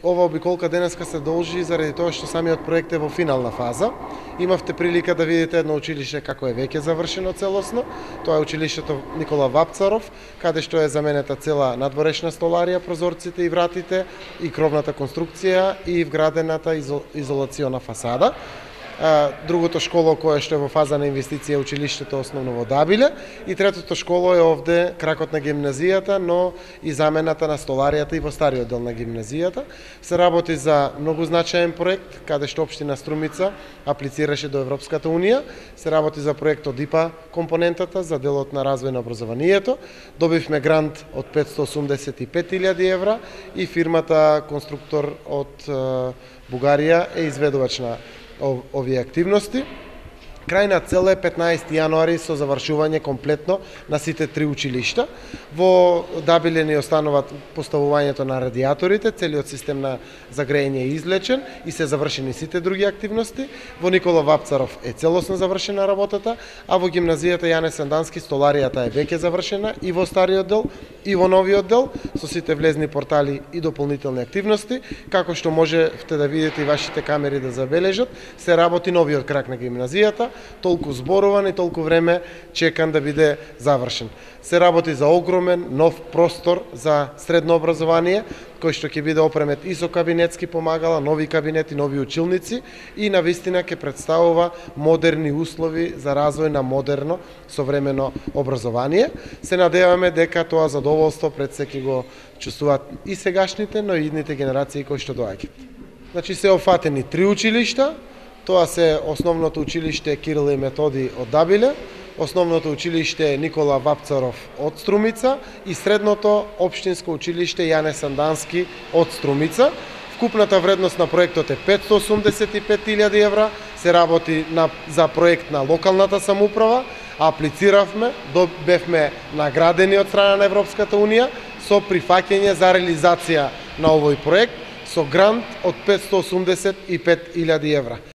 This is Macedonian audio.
ова обиколка денеска се должи заради тоа што самиот проект е во финална фаза. Имавте прилика да видите едно училиште како е веќе завршено целосно. Тоа е училиштето Никола Вапцаров, каде што е заменета цела надворешна столарија, прозорците и вратите, и кровната конструкција и вградената изолациона фасада. Другото школо кое што е во фаза на инвестиција е училиштето основно во Дабиле и третото школо е овде кракот на гимназијата, но и замената на столаријата и во стариот дел на гимназијата. Се работи за многу значаен проект каде што општина Струмица аплицираше до Европската унија. Се работи за проект од ИПА компонентата за делот на развој на образованието. Добивме грант од 585.000 евра и фирмата конструктор од Бугарија е изведувач на овие активности. Крајна цел е 15 јануари со завршување комплетно на сите три училишта. Во Дабиле ни остануваат поставувањето на радиаторите, целиот систем на загрејање е излечен и се завршени сите други активности. Во Никола Вапцаров е целосно завршена работата, а во гимназијата Јане Сандански столаријата е веќе завршена и во стариот дел и во новиот дел со сите влезни портали и дополнителни активности. Како што можете да видите и вашите камери да забележат, се работи новиот крак на гимназијата, толку зборуван и толку време чекан да биде завршен. Се работи за огромен нов простор за средно образование, кој што ќе биде опремет и со кабинетски помагала, нови кабинети, нови училници и навистина ќе представува модерни услови за развој на модерно современо образование. Се надеваме дека тоа задоволство пред се ќе го чувствуваат и сегашните, но и идните генерации кои што доаѓаат. Значи се офатени три училишта. Тоа се основното училиште Кирил и Методи од Дабиле, основното училиште Никола Вапцаров од Струмица и средното општинско училиште Јане Сандански од Струмица. Вкупната вредност на проектот е 585.000 евра, се работи за проект на локалната самоуправа, аплициравме, бевме наградени од страна на Европската унија со прифаќање за реализација на овој проект со грант од 585.000 евра.